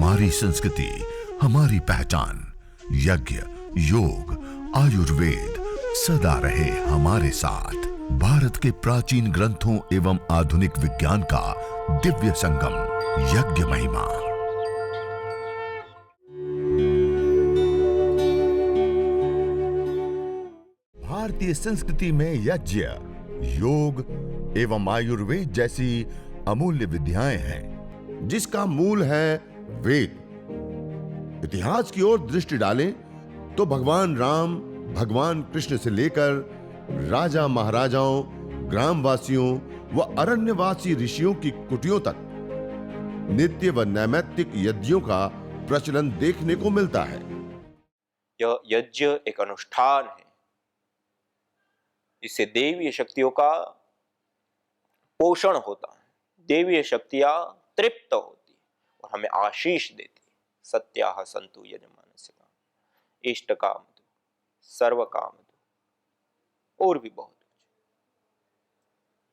हमारी संस्कृति, हमारी पहचान। यज्ञ, योग, आयुर्वेद सदा रहे हमारे साथ। भारत के प्राचीन ग्रंथों एवं आधुनिक विज्ञान का दिव्य संगम, यज्ञ महिमा। भारतीय संस्कृति में यज्ञ, योग एवं आयुर्वेद जैसी अमूल्य विद्याएं हैं, जिसका मूल है वेद। इतिहास की ओर दृष्टि डालें तो भगवान राम, भगवान कृष्ण से लेकर राजा महाराजाओं, ग्रामवासियों व अरण्यवासी ऋषियों की कुटियों तक नित्य व नैमित्तिक यज्ञों का प्रचलन देखने को मिलता है। यह यज्ञ एक अनुष्ठान है। इससे देवीय शक्तियों का पोषण होता है, देवीय शक्तियां तृप्त होती और हमें आशीष देती। सत्याह संतु यजमानस्य काम, इष्ट काम दो, सर्व काम दो, और भी बहुत कुछ।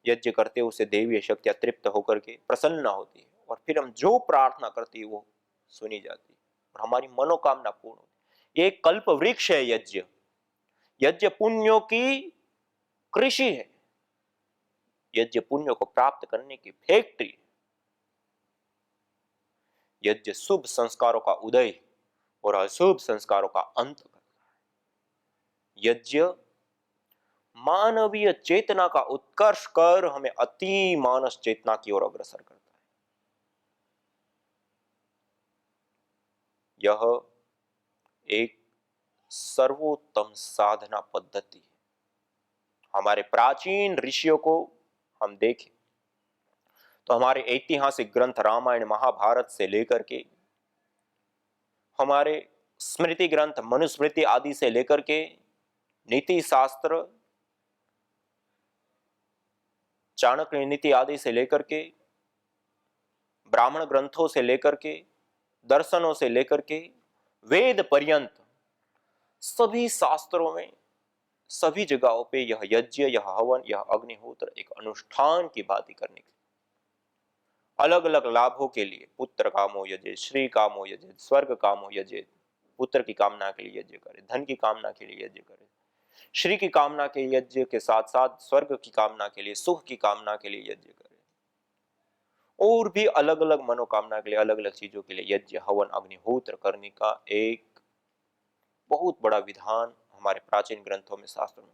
यज्ञ करते उसे देवीय शक्तियां तृप्त होकर के प्रसन्न होती है और फिर हम जो प्रार्थना करती है वो सुनी जाती है और हमारी मनोकामना पूर्ण होती है। ये एक कल्प वृक्ष है यज्ञ। यज्ञ पुण्यों की कृषि है। यज्ञ पुण्यों को प्राप्त करने की फैक्ट्री है। यज्ञ शुभ संस्कारों का उदय और अशुभ संस्कारों का अंत करता है। यज्ञ मानवीय चेतना का उत्कर्ष कर हमें अति मानस चेतना की ओर अग्रसर करता है। यह एक सर्वोत्तम साधना पद्धति है। हमारे प्राचीन ऋषियों को हम देखें तो हमारे ऐतिहासिक ग्रंथ रामायण महाभारत से लेकर के हमारे स्मृति ग्रंथ मनुस्मृति आदि से लेकर के नीति शास्त्र, चाणक्य नीति आदि से लेकर के ब्राह्मण ग्रंथों से लेकर के दर्शनों से लेकर के वेद पर्यंत सभी शास्त्रों में, सभी जगहों पे यह यज्ञ, यह हवन, यह अग्निहोत्र एक अनुष्ठान की भांति करने के अलग अलग लाभों के लिए, पुत्र कामो यजे, श्री कामो यजे, स्वर्ग कामो यजे, पुत्र की कामना के लिए यज्ञ करे, धन की कामना के लिए यज्ञ करे, श्री की कामना के यज्ञ के साथ साथ स्वर्ग की कामना के लिए, सुख की कामना के लिए यज्ञ करे, और भी अलग अलग मनोकामना के लिए, अलग अलग चीजों के लिए यज्ञ, हवन, अग्निहोत्र करने का एक बहुत बड़ा विधान हमारे प्राचीन ग्रंथों में, शास्त्रों में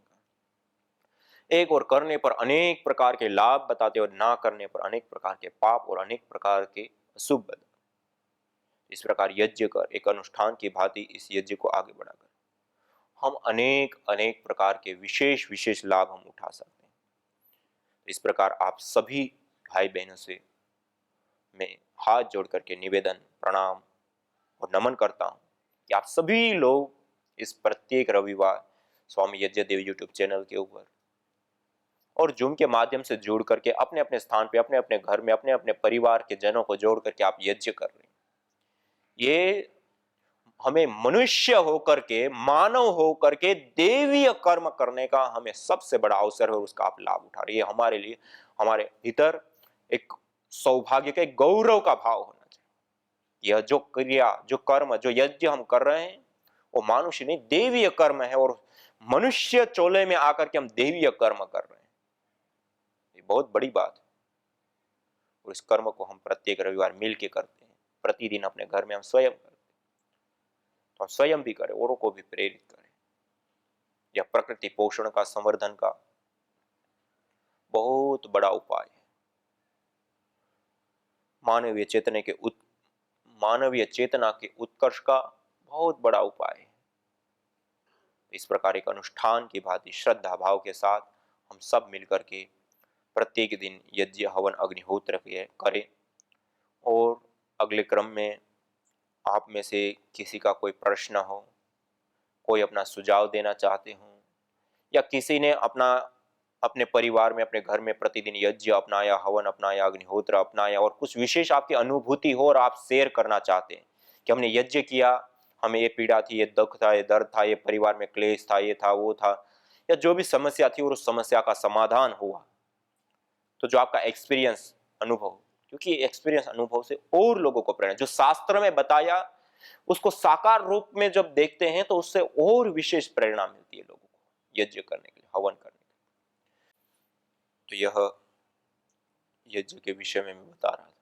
एक और करने पर अनेक प्रकार के लाभ बताते और ना करने पर अनेक प्रकार के पाप और अनेक प्रकार के अशुभ बताते। इस प्रकार यज्ञ कर एक अनुष्ठान की भांति इस यज्ञ को आगे बढ़ाकर हम अनेक अनेक प्रकार के विशेष विशेष लाभ हम उठा सकते हैं। इस प्रकार आप सभी भाई बहनों से मैं हाथ जोड़ करके निवेदन, प्रणाम और नमन करता हूं कि आप सभी लोग इस प्रत्येक रविवार स्वामी यज्ञदेव यूट्यूब चैनल के ऊपर और जूम के माध्यम से जुड़ करके अपने अपने स्थान पे, अपने अपने घर में, अपने अपने परिवार के जनों को जोड़ करके आप यज्ञ कर रहे हैं। ये हमें मनुष्य होकर के, मानव होकर के देवीय कर्म करने का हमें सबसे बड़ा अवसर है और उसका आप लाभ उठा रहे हैं। हमारे लिए, हमारे भीतर एक सौभाग्य का, एक गौरव का भाव होना चाहिए। यह जो क्रिया, जो कर्म, जो यज्ञ हम कर रहे हैं वो मानुष्य नहीं, देवीय कर्म है और मनुष्य चोले में आकर के हम देवीय कर्म कर रहे हैं। ये बहुत बड़ी बात है और इस कर्म को हम प्रत्येक रविवार मिल के करते हैं। प्रतिदिन अपने घर में हम स्वयं करते हैं, तो हम स्वयं भी करें, औरों को भी प्रेरित करें। यह प्रकृति पोषण का, संवर्धन का बहुत बड़ा उपाय है। मानवीय चेतना के उत्कर्ष का बहुत बड़ा उपाय है। इस प्रकार एक अनुष्ठान की भांति श्रद्धा भाव के साथ हम सब मिलकर के प्रत्येक दिन यज्ञ, हवन, अग्निहोत्र करें। और अगले क्रम में आप में से किसी का कोई प्रश्न हो, कोई अपना सुझाव देना चाहते हो, या किसी ने अपने परिवार में, अपने घर में प्रतिदिन यज्ञ अपनाया, हवन अपनाया, अग्निहोत्र अपनाया और कुछ विशेष आपकी अनुभूति हो और आप शेयर करना चाहते हैं कि हमने यज्ञ किया, हमें ये पीड़ा थी, ये दुख था, ये दर्द था, ये परिवार में क्लेश था, ये था, वो था, या जो भी समस्या थी और उस समस्या का समाधान हुआ, तो जो आपका एक्सपीरियंस, अनुभव, क्योंकि एक्सपीरियंस, अनुभव से और लोगों को प्रेरणा, जो शास्त्र में बताया उसको साकार रूप में जब देखते हैं तो उससे और विशेष प्रेरणा मिलती है लोगों को यज्ञ करने के लिए, हवन करने के लिए। तो यह यज्ञ के विषय में मैं बता रहा था।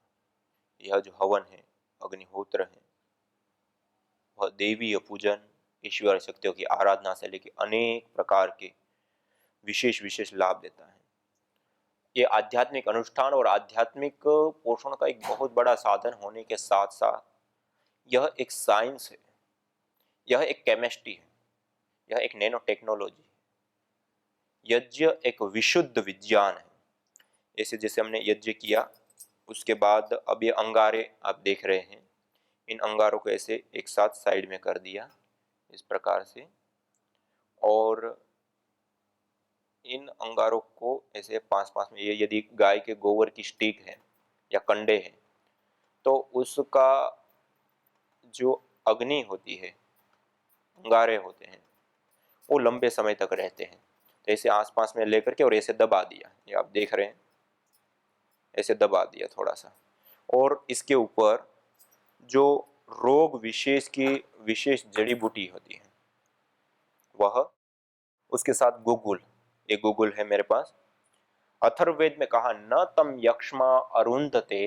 यह जो हवन है, अग्निहोत्र है, वह देवीय पूजन, ईश्वर शक्तियों की आराधना से लेकर अनेक प्रकार के विशेष विशेष लाभ देता है। ये आध्यात्मिक अनुष्ठान और आध्यात्मिक पोषण का एक बहुत बड़ा साधन होने के साथ साथ यह एक साइंस है, यह एक केमिस्ट्री है, यह एक नैनो टेक्नोलॉजी है। यज्ञ एक विशुद्ध विज्ञान है। ऐसे जैसे हमने यज्ञ किया, उसके बाद अब ये अंगारे आप देख रहे हैं, इन अंगारों को ऐसे एक साथ साइड में कर दिया इस प्रकार से, और इन अंगारों को ऐसे पांच पांच में, ये यदि गाय के गोबर की स्टिक है या कंडे हैं तो उसका जो अग्नि होती है, अंगारे होते हैं, वो लंबे समय तक रहते हैं। तो ऐसे आसपास में लेकर के और ऐसे दबा दिया, ये आप देख रहे हैं, ऐसे दबा दिया थोड़ा सा, और इसके ऊपर जो रोग विशेष की विशेष जड़ी बूटी होती है वह, उसके साथ गुगुल, एक गुगुल है मेरे पास। अथर्ववेद में कहा, न तम यक्ष्मा अरुंधते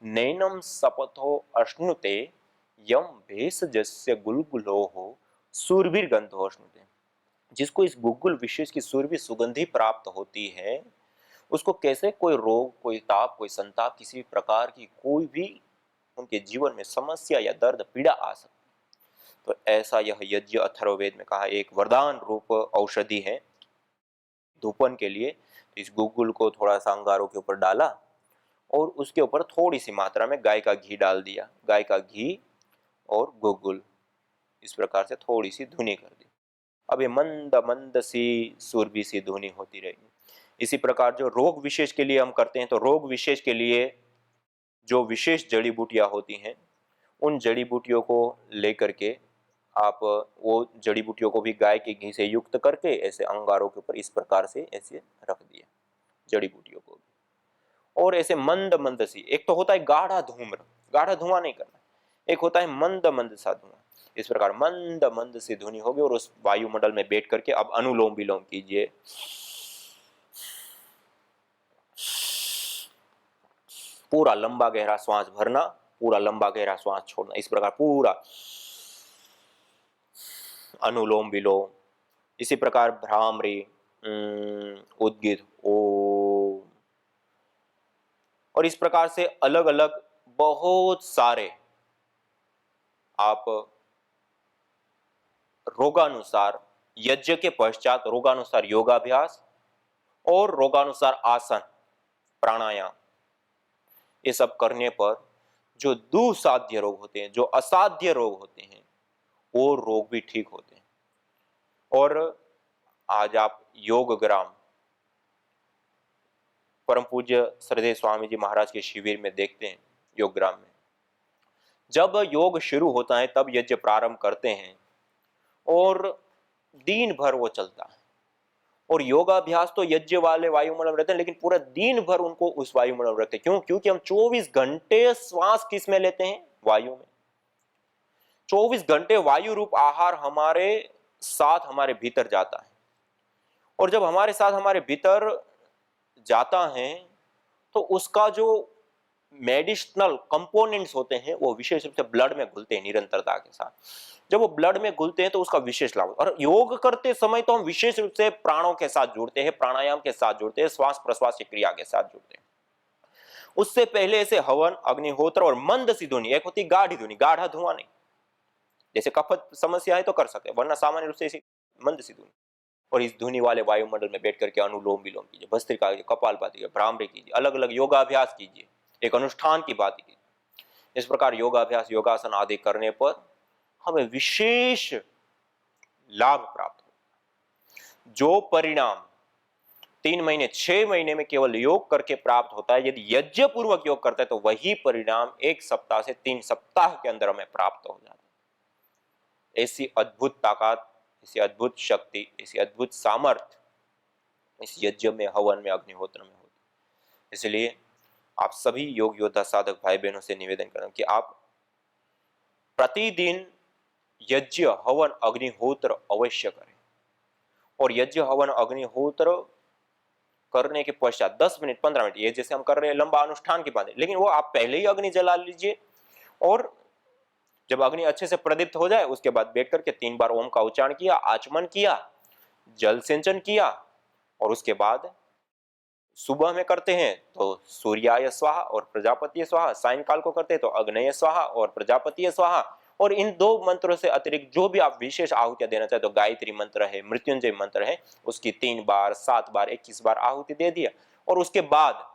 नैनम सपथो अश्नुते यम भेषजस्य गुलगुलो हो सूरवीर गंधो अश्नुते। जिसको इस गुगुल विशेष की सूरवीर सुगंधि प्राप्त होती है, उसको कैसे कोई रोग, कोई ताप, कोई संताप, किसी प्रकार की कोई भी उनके जीवन में समस्या या दर्द, पीड़ा आ सकती। तो ऐसा यह यज्ञ अथर्ववेद में कहा एक वरदान रूप औषधि है धूपन के लिए। इस गुगुल को थोड़ा सा अंगारों के ऊपर डाला और उसके ऊपर थोड़ी सी मात्रा में गाय का घी डाल दिया, गाय का घी और गुगुल, इस प्रकार से थोड़ी सी धुनी कर दी। अब ये मंद मंद सी सुरभि सी धुनी होती रहेगी। इसी प्रकार जो रोग विशेष के लिए हम करते हैं, तो रोग विशेष के लिए जो विशेष जड़ी बूटियां होती हैं, उन जड़ी बूटियों को लेकर के आप वो जड़ी बूटियों को भी गाय के घी से युक्त करके ऐसे अंगारों के ऊपर इस प्रकार से ऐसे रख दिया जड़ी बूटियों को भी, और ऐसे मंद मंद सी, एक तो होता है गाढ़ा धूम्र, गाढ़ा धुआं नहीं करना, एक होता है मंद मंद सा धुआं। इस प्रकार मंद मंद सी धुनी होगी और उस वायुमंडल में बैठ करके अब अनुलोम विलोम कीजिए। पूरा लंबा गहरा श्वास भरना, पूरा लंबा गहरा श्वास छोड़ना, इस प्रकार पूरा अनुलोम विलोम। इसी प्रकार भ्रामरी, उद्गित, ओम, और इस प्रकार से अलग अलग बहुत सारे आप रोगानुसार, यज्ञ के पश्चात रोगानुसार योगाभ्यास और रोगानुसार आसन, प्राणायाम, ये सब करने पर जो दुसाध्य रोग होते हैं, जो असाध्य रोग होते हैं, वो रोग भी ठीक होते हैं। और आज आप योग ग्राम, परम पूज्य श्रद्धेय स्वामी जी महाराज के शिविर में देखते हैं, योग ग्राम में जब योग शुरू होता है तब यज्ञ प्रारंभ करते हैं और दिन भर वो चलता है। और योगाभ्यास तो यज्ञ वाले वायुमंडल में रहते हैं, लेकिन पूरा दिन भर उनको उस वायुमंडल में रखते हैं। क्यों? क्योंकि हम 24 घंटे श्वास किस में लेते हैं? वायु में। 24 घंटे वायु रूप आहार हमारे साथ हमारे भीतर जाता है, और जब हमारे साथ हमारे भीतर जाता है तो उसका जो मेडिसिनल कंपोनेंट्स होते हैं वो विशेष रूप से ब्लड में घुलते हैं निरंतरता के साथ। जब वो ब्लड में घुलते हैं तो उसका विशेष लाभ। और योग करते समय तो हम विशेष रूप से प्राणों के साथ जुड़ते हैं, प्राणायाम के साथ जुड़ते हैं, श्वास प्रश्वास की क्रिया के साथ जुड़ते हैं। उससे पहले ऐसे हवन, अग्निहोत्र और मंद सी धुनी, एक होती गाढ़ी धुनी, गाढ़ा धुआं नहीं, जैसे कफत समस्या है तो कर सकते हैं, वरना सामान्य रूप से ऐसी मंद सी धुनी। और इस धुनी वाले वायुमंडल में बैठ करके अनुलोम विलोम कीजिए, भस्त्रिका कीजिए, कपालभाति कीजिए, भ्रामरी कीजिए, अलग अलग योगाभ्यास कीजिए, एक अनुष्ठान की बात कीजिए। इस प्रकार योगाभ्यास, योगासन आदि करने पर हमें विशेष लाभ प्राप्त हो। जो परिणाम 3 महीने 6 महीने में केवल योग करके प्राप्त होता है, यदि यज्ञ पूर्वक योग करते हैं तो वही परिणाम 1 सप्ताह से 3 सप्ताह के अंदर हमें प्राप्त हो जाता है। ऐसी अद्भुत ताकत, ऐसी अद्भुत शक्ति, ऐसी अद्भुत सामर्थ्य इस यज्ञ में, हवन में, अग्निहोत्र में होती। इसलिए आप सभी योग योद्धा साधक भाई बहनों से निवेदन करें कि आप प्रतिदिन यज्ञ हवन अग्निहोत्र अवश्य करें, और यज्ञ हवन अग्निहोत्र करने के पश्चात 10 मिनट 15 मिनट, ये जैसे हम कर रहे हैं लंबा अनुष्ठान की बात है, लेकिन वो आप पहले ही अग्नि जला लीजिए, और जब अग्नि अच्छे से प्रदीप्त हो जाए उसके बाद बैठ करके 3 बार ओम का उच्चारण किया, आचमन किया, जल सिंचन किया, और उसके बाद सुबह में करते हैं तो सूर्याय स्वाहा और प्रजापति स्वाहा, सायंकाल को करते हैं तो अग्नय स्वाहा और प्रजापति स्वाहा, और इन 2 मंत्रों से अतिरिक्त जो भी आप विशेष आहुतियां देना चाहते हो, गायत्री मंत्र है, मृत्युंजय मंत्र है, उसकी 3 बार 7 बार 21 बार आहुति दे दिया, और उसके बाद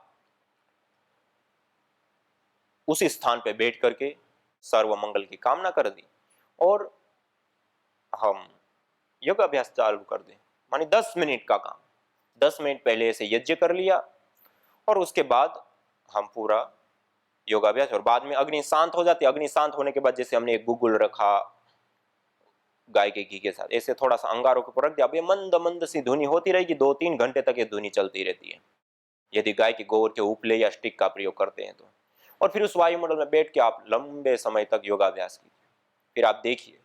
उसी स्थान पे बैठ करके सर्व मंगल की कामना कर दी, और हम योग अभ्यास चालू कर दें। मानी 10 मिनट का काम, 10 मिनट पहले से यज्ञ कर लिया, और उसके बाद हम पूरा योगाभ्यास, और बाद में अग्नि शांत हो जाती है। अग्नि शांत होने के बाद जैसे हमने एक गुगुल रखा गाय के घी के साथ, ऐसे थोड़ा सा अंगारों के ऊपर रख दिया, अब ये मंद मंद सी धुनी होती रहेगी, 2-3 घंटे तक ये धुनी चलती रहती है, यदि गाय के गोबर के उपले या स्टिक का प्रयोग करते हैं तो। और फिर उस वायुमंडल में बैठ के आप लंबे समय तक योगाभ्यास कीजिए। फिर आप देखिए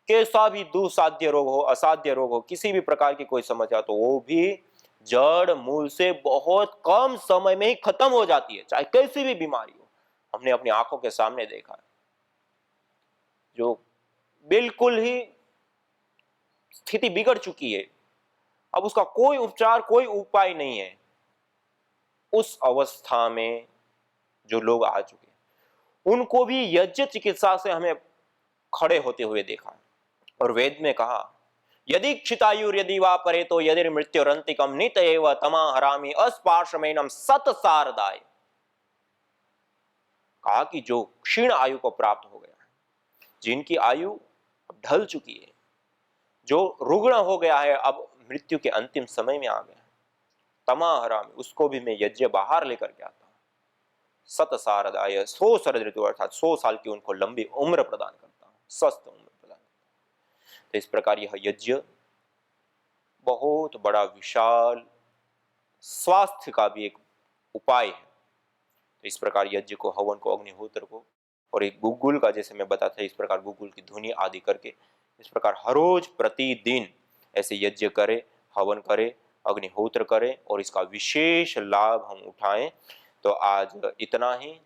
कैसा भी दुसाध्य रोग हो, असाध्य रोग हो, किसी भी प्रकार की कोई समस्या, तो वो भी जड़ मूल से बहुत कम समय में ही खत्म हो जाती है, चाहे कैसी भी बीमारी हो। हमने अपनी आंखों के सामने देखा है, जो बिल्कुल ही स्थिति बिगड़ चुकी है, अब उसका कोई उपचार कोई उपाय नहीं है, उस अवस्था में जो लोग आ चुके हैं उनको भी यज्ञ चिकित्सा से हमें खड़े होते हुए देखा है। और वेद में कहा यदि क्षितायुर यदि वा परे तो यदि मृत्युरंतिकम नित एव तमा हरामी अस्पार्शमेनम सतसारदाय। कहा कि जो क्षीण आयु को प्राप्त हो गया है, जिनकी आयु अब ढल चुकी है, जो रुग्ण हो गया है, अब मृत्यु के अंतिम समय में आ गया, तमा हरामी, उसको भी मैं यज्ञ बाहर लेकर के आता हूं। सतसारदाय, 100 शरद ऋतु अर्थात 100 साल की उनको लंबी उम्र प्रदान करता हूं, स्वस्थ उम्र प्रदान करता हूं। तो इस प्रकार यह यज्ञ बहुत बड़ा विशाल स्वास्थ्य का भी एक उपाय है। तो इस प्रकार यज्ञ को, हवन को, अग्निहोत्र को, और एक गुगुल का, जैसे मैं बताता इस प्रकार गुगुल की ध्वनि आदि करके, इस प्रकार हर रोज प्रतिदिन ऐसे यज्ञ करे, हवन करे, अग्निहोत्र करे, और इसका विशेष लाभ हम उठाएं। तो आज इतना ही।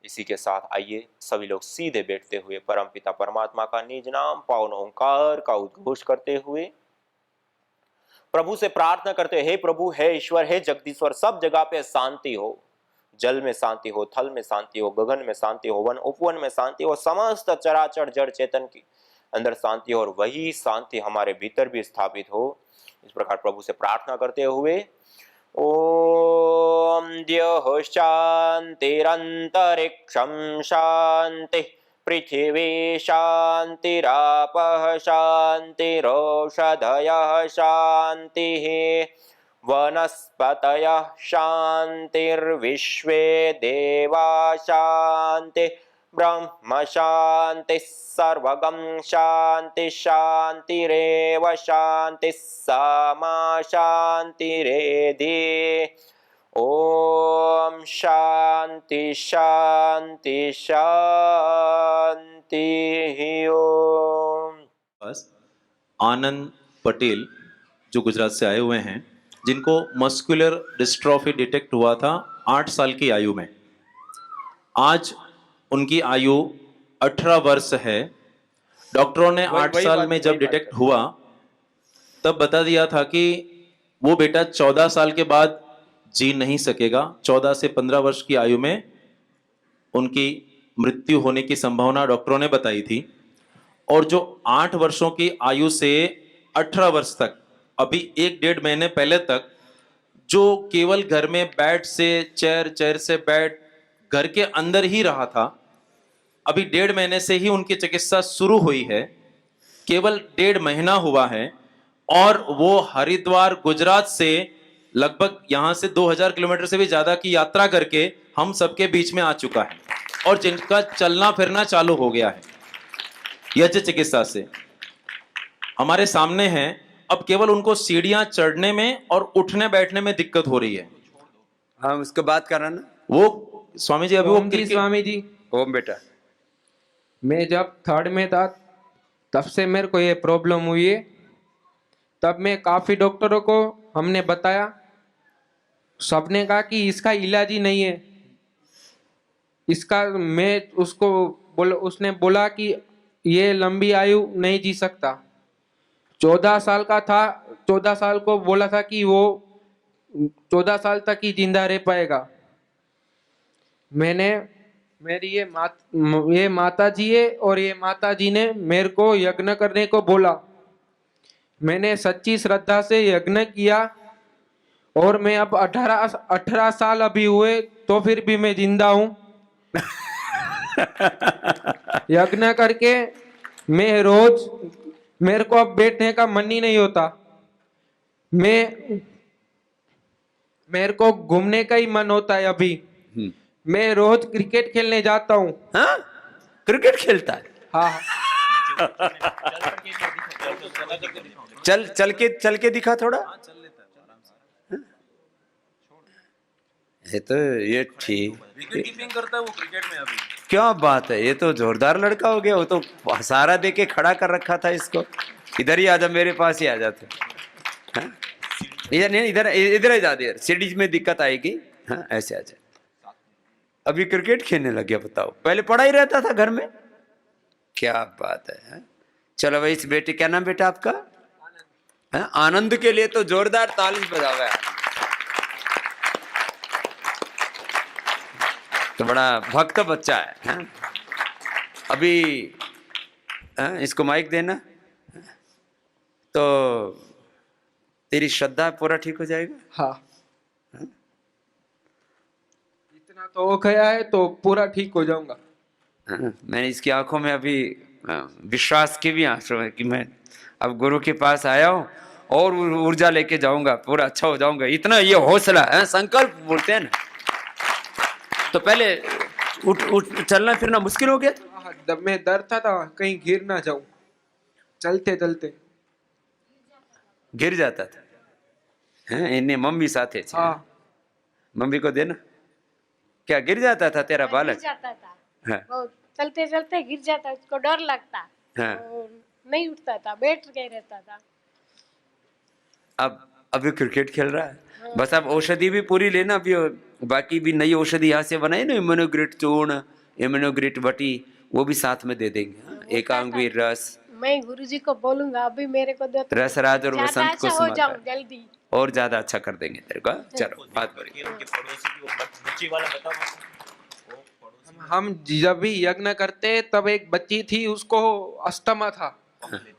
इसी के साथ आइए सभी लोग सीधे बैठते हुए परमपिता परमात्मा का निज नाम पावन ओंकार का उद्घोष करते हुए प्रभु से प्रार्थना करते, हे प्रभु, हे ईश्वर, हे जगदीश्वर, सब जगह पे शांति हो। जल में शांति हो, थल में शांति हो, गगन में शांति हो, वन उपवन में शांति हो, समस्त चराचर जड़ चेतन की अंदर शांति हो, और वही शांति हमारे भीतर भी स्थापित हो। इस प्रकार प्रभु से प्रार्थना करते हुए ओम द्यौः शान्तिरन्तरिक्षं शान्तिः, पृथिवी शान्तिरापः शान्तिरोषधयः शान्तिः, वनस्पतयः शान्तिर्विश्वे देवा शान्तिः, ब्रह्म शान्तिः, सर्वगं शान्ति शान्तिरेव शान्तिः, सामा शान्तिरेधि। ओम शांति शांति शांति ओम। बस आनंद पटेल जो गुजरात से आए हुए हैं, जिनको मस्कुलर डिस्ट्रॉफी डिटेक्ट हुआ था 8 साल की आयु में। आज उनकी आयु 18 वर्ष है। डॉक्टरों ने 8 साल में जब डिटेक्ट हुआ तब बता दिया था कि वो बेटा 14 साल के बाद जी नहीं सकेगा। 14 से 15 वर्ष की आयु में उनकी मृत्यु होने की संभावना डॉक्टरों ने बताई थी। और जो 8 वर्षों की आयु से 18 वर्ष तक, अभी 1-1.5 महीने पहले तक, जो केवल घर में बेड से चेयर, चेयर से बेड, घर के अंदर ही रहा था, अभी 1.5 महीने से ही उनकी चिकित्सा शुरू हुई है। केवल 1.5 महीना हुआ है और वो हरिद्वार गुजरात से लगभग यहाँ से 2000 किलोमीटर से भी ज्यादा की यात्रा करके हम सबके बीच में आ चुका है, और जिनका चलना फिरना चालू हो गया है यज्ञ चिकित्सा से। हमारे सामने हैं। अब केवल उनको सीढ़ियां चढ़ने में और उठने बैठने में दिक्कत हो रही है। हम उसके बात कर रहे हैं ना। वो स्वामी जी अभी वो ओम जी स्वामी जी, ओम बेटा, मैं जब थर्ड में था तब से मेरे को ये प्रॉब्लम हुई है। तब मैं काफी डॉक्टरों को हमने बताया, सबने कहा कि इसका इलाज ही नहीं है इसका। मैं उसको उसने बोला कि ये लंबी आयु नहीं जी सकता। 14 साल का था, 14 साल को बोला था कि वो 14 साल तक ही जिंदा रह पाएगा। मैंने मेरी ये माता जी है और ये माता जी ने मेरे को यज्ञ करने को बोला। मैंने सच्ची श्रद्धा से यज्ञ किया और मैं अब 18 साल अभी हुए तो फिर भी मैं जिंदा हूँ। यज्ञ करके मैं रोज, मेरे को अब बैठने का मन ही नहीं होता। मेरे को घूमने का ही मन होता है अभी। मैं रोज क्रिकेट खेलने जाता हूँ। हाँ, क्रिकेट खेलता है? हाँ, चल के दिखा थोड़ा। ये ठीक, कीपिंग करता है वो क्रिकेट में अभी। क्या बात है, ये तो जोरदार लड़का हो गया। वो तो सहारा दे के खड़ा कर रखा था इसको। इधर ही आजा, मेरे पास ही आ जाते। हाँ? इधर नहीं, इधर इधर ही जा दे, सीढ़ी में दिक्कत आएगी। हाँ, ऐसे आ जा। अभी क्रिकेट खेलने लग गया, बताओ। पहले पढ़ा ही रहता था घर में। क्या बात है। हाँ? चलो भाई, इस बेटे, क्या नाम बेटा आपका? हाँ? आनंद के लिए तो जोरदार ताली बजावा है। तो बड़ा भक्त बच्चा है। हाँ? अभी इसको माइक देना तो तेरी श्रद्धा पूरा ठीक हो जाएगा। हाँ, इतना तो हो गया है तो पूरा ठीक हो जाऊंगा। मैंने इसकी आंखों में अभी विश्वास के भी आंसू है कि मैं अब गुरु के पास आया हूँ और ऊर्जा लेके जाऊंगा, पूरा अच्छा हो जाऊंगा। इतना ये हौसला है, संकल्प बोलते हैं ना। तो पहले उठ चलना फिरना मुश्किल हो गया। जब मैं डरता था कहीं गिर ना जाऊं, चलते चलते गिर जाता था। हैं, इन्हें मम्मी साथे छे। हाँ, मम्मी को देना। क्या गिर जाता था तेरा बालक? गिर जाता था। हाँ। वो चलते चलते गिर जाता, उसको डर लगता। हाँ। तो नहीं उठता था, बैठ के रहता था। अब अभी क्रिकेट खेल रहा है। बस अब औषधि भी पूरी लेना। अभी बाकी भी नई औषधि यहाँ से बनाई ना, इम्यूनोग्रेट चूर्ण, इम्यूनोग्रेट बटी, वो भी साथ में दे देंगे। एकांगवीर रस, मैं गुरुजी को बोलूंगा अभी मेरे को दो, रसराज और ज्यादा वसंत अच्छा को हो जाऊं समाकर जल्दी। और ज्यादा अच्छा कर देंगे तेरे को। चलो, बात करें। हम जब भी यज्ञ करते तब एक बच्ची थी, उसको अस्थमा था।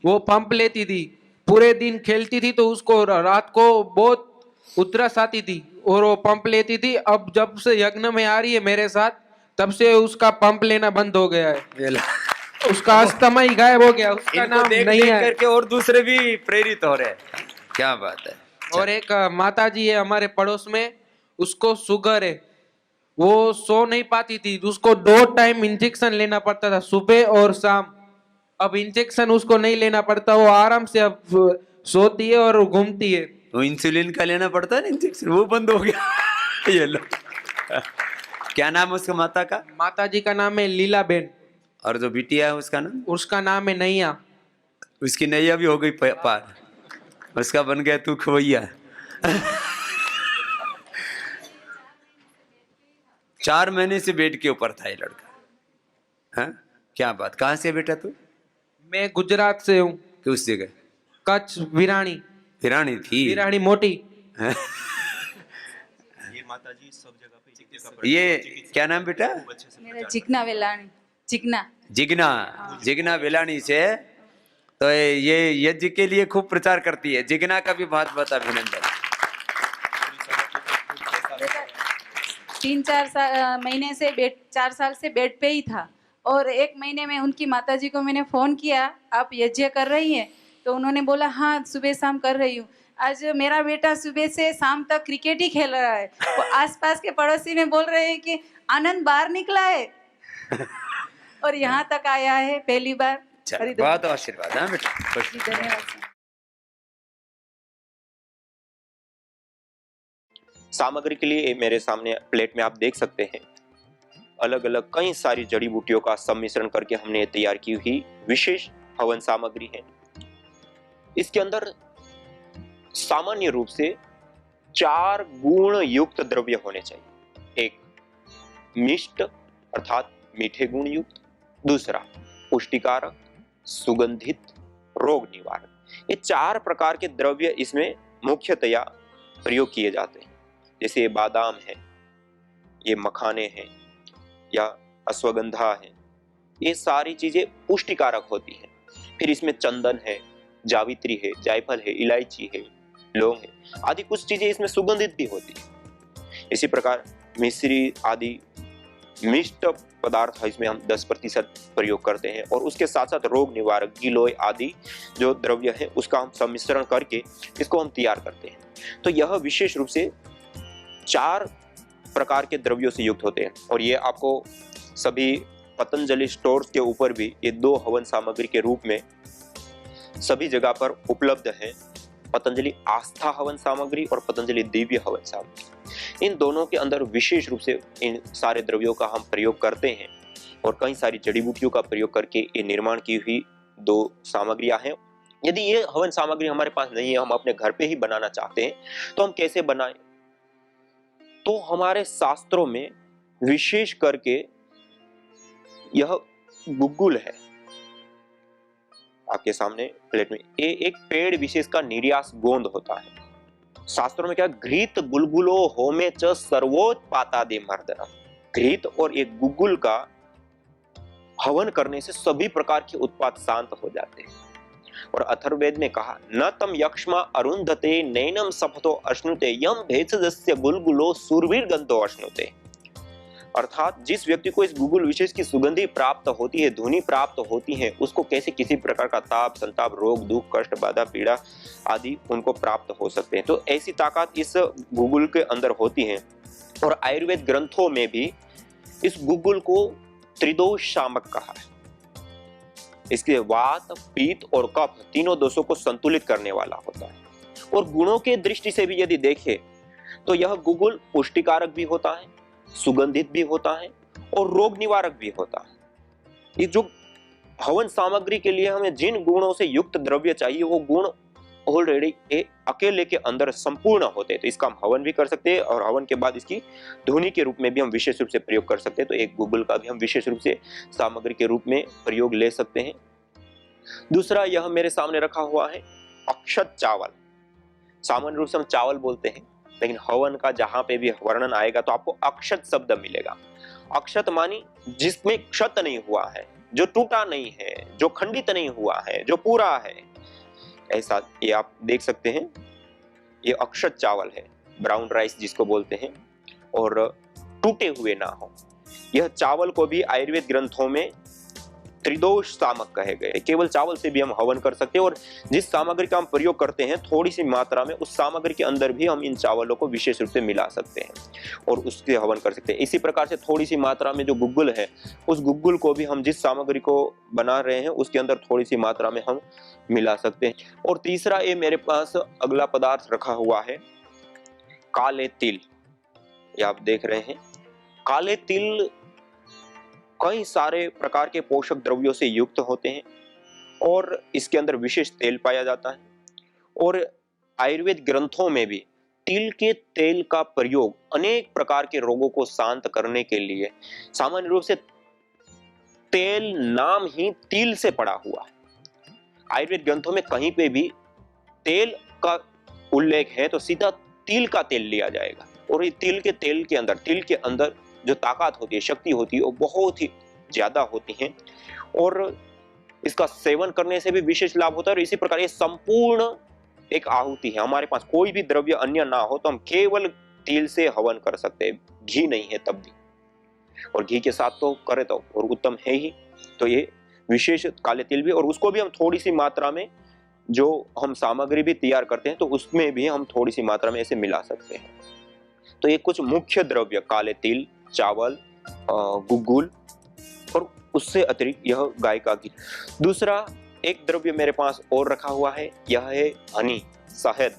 वो पंप लेती थी, पूरे दिन खेलती थी तो उसको रात को बहुत उधरस आती थी और वो पंप लेती थी। अब जब से यज्ञ में आ रही है मेरे साथ, तब से उसका पंप लेना बंद हो गया है। उसका अस्थमा ही गायब हो गया, उसका इनको नाम देख नहीं देख है। करके और दूसरे भी प्रेरित हो रहे हैं। क्या बात है। और एक माता जी है हमारे पड़ोस में, उसको शुगर है। वो सो नहीं पाती थी, उसको 2 टाइम इंजेक्शन लेना पड़ता था, सुबह और शाम। अब इंजेक्शन उसको नहीं लेना पड़ता, वो आराम से अब सोती है और घूमती है। तो इंसुलिन का लेना पड़ता है ना इंजेक्शन, वो बंद हो गया। ये लो। क्या नाम है उसका माता का? माता जी का नाम है लीला बेन। और जो बिटिया है उसका नाम? उसका नाम है नैया। उसकी नैया भी हो गई पार, उसका बन गया तू खवैया। 4 महीने से बेड के ऊपर था ये लड़का। हाँ, क्या बात। कहाँ से बेटा तू? मैं गुजरात से हूँ। किस जगह? कच्छ, विराणी। हिरानी थी। विराणी मोटी। ये माता जी सब जगह पे ये क्या नाम बेटा? मेरा जिग्ना वेलाणी। जिग्ना वेलाणी से। तो ये यज्ञ के लिए खूब प्रचार करती है। जिग्ना का भी बहुत बहुत अभिनंदन। 3-4 महीने से 4 साल से बेड पे ही था और 1 महीने में उनकी माताजी को मैंने फोन किया, आप यज्ञ कर रही हैं? तो उन्होंने बोला हाँ सुबह शाम कर रही हूँ। आज मेरा बेटा सुबह से शाम तक क्रिकेट ही खेल रहा है। तो आसपास के पड़ोसी में बोल रहे हैं कि आनंद बाहर निकला है और यहाँ तक आया है पहली बार। बहुत आशीर्वाद। हाँ बेटा, जी, धन्यवाद। सामग्री के लिए मेरे सामने प्लेट में आप देख सकते हैं अलग अलग कई सारी जड़ी बूटियों का सम्मिश्रण करके हमने तैयार की हुई विशेष हवन सामग्री है। इसके अंदर सामान्य रूप से 4 गुण युक्त द्रव्य होने चाहिए। एक मिष्ट अर्थात मीठे गुण युक्त, दूसरा पुष्टिकारक, सुगंधित, रोग निवारक। ये 4 प्रकार के द्रव्य इसमें मुख्यतया प्रयोग किए जाते हैं। जैसे ये बादाम है, ये मखाने हैं या अश्वगंधा है, ये सारी चीजें पुष्टिकारक होती हैं। फिर इसमें चंदन है, जावित्री है, जायफल है, इलायची है, लौंग है आदि कुछ चीजें इसमें सुगंधित भी होती है। इसी प्रकार मिश्री आदि मिष्ट पदार्थ इसमें हम 10% प्रयोग करते हैं और उसके साथ साथ रोग निवारक गिलोय आदि जो द्रव्य है उसका हम सम्मिश्रण करके इसको हम तैयार करते हैं। तो यह विशेष रूप से 4 प्रकार के द्रव्यों से युक्त होते हैं और ये आपको सभी पतंजलि स्टोर्स के ऊपर भी ये 2 हवन सामग्री के रूप में सभी जगह पर उपलब्ध है। पतंजलि आस्था हवन सामग्री और पतंजलि दिव्य हवन सामग्री, इन दोनों के अंदर विशेष रूप से इन सारे द्रव्यों का हम प्रयोग करते हैं और कई सारी जड़ी बूटियों का प्रयोग करके ये निर्माण की हुई 2 सामग्रियां हैं। यदि ये हवन सामग्री हमारे पास नहीं है, हम अपने घर पे ही बनाना चाहते हैं तो हम कैसे बनाएं? तो हमारे शास्त्रों में विशेष करके यह गुग्गुल है आपके सामने प्लेट में। ये एक पेड़ विशेष का निर्यास गोंद होता है। शास्त्रों में क्या, घृत गुलगुलो होमे च सर्वोत्पातादे मर्दनम। घृत और एक गुग्गुल का हवन करने से सभी प्रकार के उत्पात शांत हो जाते हैं। और अथर्ववेद में कहा, न तम यक्ष्मा अरुंधते नैनम सपतो अश्नुते यम भेषजस्य गुलगुलो सुरवीर गंधो अश्नुते। अर्थात जिस व्यक्ति को इस गुग्गुल विशेष की सुगंधि प्राप्त होती है, धुनी प्राप्त होती है, उसको कैसे किसी प्रकार का ताप, संताप, रोग, दुख, कष्ट, बाधा, पीड़ा आदि उनको प्राप्त हो सकते हैं। तो ऐसी ताकत इस गुग्गुल के अंदर होती है। और आयुर्वेद ग्रंथों में भी इस गुग्गुल को त्रिदोष शामक कहा है। इसके वात, पीत और कफ तीनों दोषों को संतुलित करने वाला होता है। और गुणों के दृष्टि से भी यदि देखें तो यह गुग्गुल पुष्टिकारक भी होता है, सुगंधित भी होता है और रोग निवारक भी होता है। ये जो हवन सामग्री के लिए हमें जिन गुणों से युक्त द्रव्य चाहिए वो गुण ऑलरेडी अकेले के अंदर संपूर्ण होते हैं। तो इसका हम हवन भी कर सकते हैं और हवन के बाद इसकी धुनी के रूप में भी हम विशेष रूप से प्रयोग कर सकते हैं। तो एक गुग्गुल का भी हम विशेष रूप से सामग्री के रूप में प्रयोग ले सकते हैं। दूसरा, यह मेरे सामने रखा हुआ है अक्षत चावल। सामान्य रूप से हम चावल बोलते हैं, लेकिन हवन का जहां पे भी वर्णन आएगा तो आपको अक्षत शब्द मिलेगा। अक्षत मानी जिसमें क्षत नहीं हुआ है, जो टूटा नहीं है, जो खंडित नहीं हुआ है, जो पूरा है, ऐसा ये आप देख सकते हैं। ये अक्षत चावल है, ब्राउन राइस जिसको बोलते हैं, और टूटे हुए ना हो। यह चावल को भी आयुर्वेद ग्रंथों में त्रिदोष सामक कहे गए। केवल चावल से भी हम हवन कर सकते हैं और जिस सामग्री का हम प्रयोग करते हैं थोड़ी सी मात्रा में उस सामग्री के अंदर भी हम इन चावलों को विशेष रूप से मिला सकते हैं और उससे हवन कर सकते हैं। इसी प्रकार से थोड़ी सी मात्रा में जो गुग्गुल है, उस गुग्गुल को भी हम जिस सामग्री को बना रहे हैं उसके अंदर थोड़ी सी मात्रा में हम मिला सकते हैं। और तीसरा, ये मेरे पास अगला पदार्थ रखा हुआ है काले तिल। ये आप देख रहे हैं, काले तिल कई सारे प्रकार के पोषक द्रव्यों से युक्त होते हैं और इसके अंदर विशेष तेल पाया जाता है। और आयुर्वेद ग्रंथों में भी तिल के तेल का प्रयोग अनेक प्रकार के रोगों को शांत करने के लिए, सामान्य रूप से तेल नाम ही तिल से पड़ा हुआ है। आयुर्वेद ग्रंथों में कहीं पे भी तेल का उल्लेख है तो सीधा तिल का तेल लिया जाएगा। और ये तिल के अंदर जो ताकत होती है, शक्ति होती है, वो बहुत ही ज्यादा होती है और इसका सेवन करने से भी विशेष लाभ होता है। और इसी प्रकार ये संपूर्ण एक आहुति है। हमारे पास कोई भी द्रव्य अन्य ना हो तो हम केवल तिल से हवन कर सकते हैं, घी नहीं है तब भी, और घी के साथ तो करे तो और उत्तम है ही। तो ये विशेष काले तिल भी, और उसको भी हम थोड़ी सी मात्रा में जो हम सामग्री भी तैयार करते हैं तो उसमें भी हम थोड़ी सी मात्रा में ऐसे मिला सकते हैं। तो ये कुछ मुख्य द्रव्य काले तिल, चावल, गुग्गुल और उससे अतिरिक्त यह गाय का घी। दूसरा एक द्रव्य मेरे पास और रखा हुआ है, यह है हनी, शहद,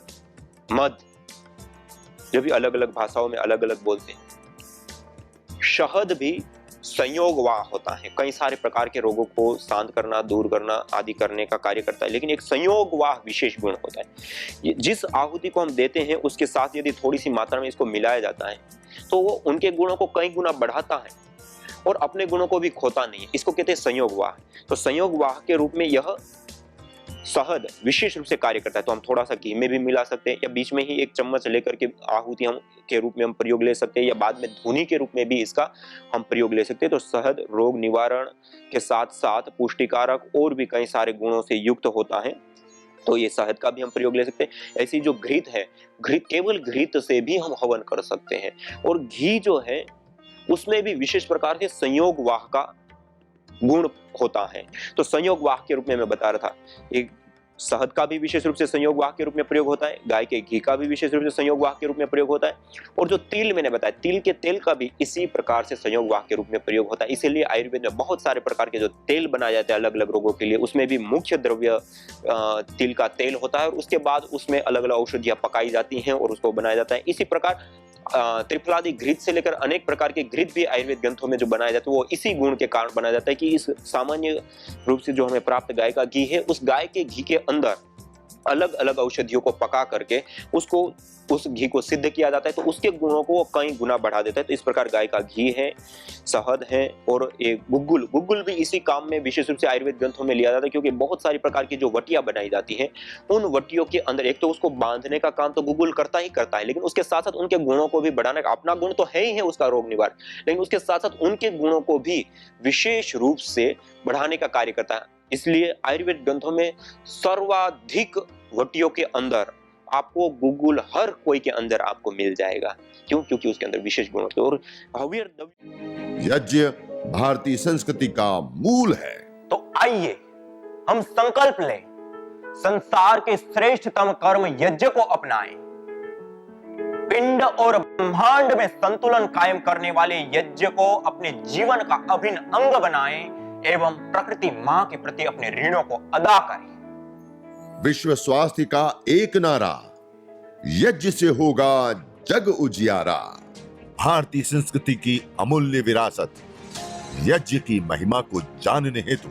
मध। जो भी अलग अलग भाषाओं में अलग अलग बोलते हैं। शहद भी संयोगवाह होता है, कई सारे प्रकार के रोगों को शांत करना, दूर करना आदि करने का कार्य करता है, लेकिन एक संयोगवाह विशेष गुण होता है। जिस आहुति को हम देते हैं उसके साथ यदि थोड़ी सी मात्रा में इसको मिलाया जाता है तो वो उनके गुणों को कई गुना बढ़ाता है और अपने गुणों को भी खोता नहीं है। इसको कहते हैं संयोगवाह। तो संयोगवाह के रूप में यह शहद विशेष रूप से कार्य करता है। तो हम थोड़ा सा घी में भी मिला सकते हैं, या बीच में ही एक चम्मच लेकर के आहुति हम के रूप में हम प्रयोग ले सकते हैं, या बाद में धुनी के रूप में भी इसका हम प्रयोग ले सकते हैं। तो शहद रोग निवारण के साथ साथ पुष्टिकारक और भी कई सारे गुणों से युक्त होता है, तो ये शहद का भी हम प्रयोग ले सकते हैं। ऐसी जो घृत है, घृत केवल घृत से भी हम हवन कर सकते हैं। और घी जो है उसमें भी विशेष प्रकार से संयोगवाह का गुण होता है। तो संयोगवाह के रूप में मैं बता रहा था, एक शहद का भी विशेष रूप से संयोगवाह के रूप में प्रयोग होता है, गाय के घी का भी विशेष रूप से संयोगवाह के रूप में प्रयोग होता है, और जो तिल मैंने बताया, तिल के तेल का भी इसी प्रकार से संयोगवाह के रूप में प्रयोग होता है। इसीलिए आयुर्वेद में बहुत सारे प्रकार के जो तेल बनाए जाते हैं अलग अलग रोगों के लिए, उसमें भी मुख्य द्रव्य तिल का तेल होता है, और उसके बाद उसमें अलग अलग औषधियां पकाई जाती हैं और उसको बनाया जाता है। इसी प्रकार त्रिफलादि घृत से लेकर अनेक प्रकार के घृत भी आयुर्वेद ग्रंथों में जो बनाया जाता है वो इसी गुण के कारण बनाया जाता है कि इस सामान्य रूप से जो हमें प्राप्त गाय का घी है, उस गाय के घी के अंदर अलग अलग औषधियों को पका करके उसको उस घी को सिद्ध किया जाता है, तो उसके गुणों को कई गुना बढ़ा देता है। तो इस प्रकार गाय का घी है, शहद है, और एक गुग्गुल भी इसी काम में विशेष रूप से आयुर्वेद ग्रंथों में लिया जाता है, क्योंकि बहुत सारी प्रकार की जो वटियां बनाई जाती हैं उन वटियों के अंदर एक तो उसको बांधने का काम तो गुग्गुल करता ही करता है, लेकिन उसके साथ साथ उनके गुणों को भी बढ़ाने का, अपना गुण तो है ही है उसका रोग निवारण, लेकिन उसके साथ साथ उनके गुणों को भी विशेष रूप से बढ़ाने का कार्य करता है। इसलिए आयुर्वेद ग्रंथों में सर्वाधिक वटियों के अंदर आपको गुग्गुल हर कोई के अंदर आपको मिल जाएगा। क्यों? क्योंकि उसके अंदर विशेष गुण होते हैं। और हवियर यज्ञ भारतीय संस्कृति का मूल है। तो आइए हम संकल्प लें, संसार के श्रेष्ठतम कर्म यज्ञ को अपनाएं, पिंड और ब्रह्मांड में संतुलन कायम करने वाले यज्ञ को अपने जीवन का अभिन्न अंग बनाएं एवं प्रकृति मां के प्रति अपने ऋणों को अदा करें। विश्व स्वास्थ्य का एक नारा, यज्ञ से होगा जग उजियारा। भारतीय संस्कृति की अमूल्य विरासत यज्ञ की महिमा को जानने हेतु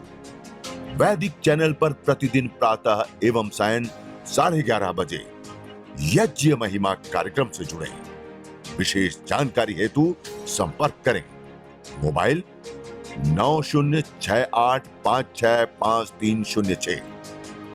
वैदिक चैनल पर प्रतिदिन प्रातः एवं सायं 11:30 बजे यज्ञ महिमा कार्यक्रम से जुड़े। विशेष जानकारी हेतु संपर्क करें। मोबाइल 9068565306।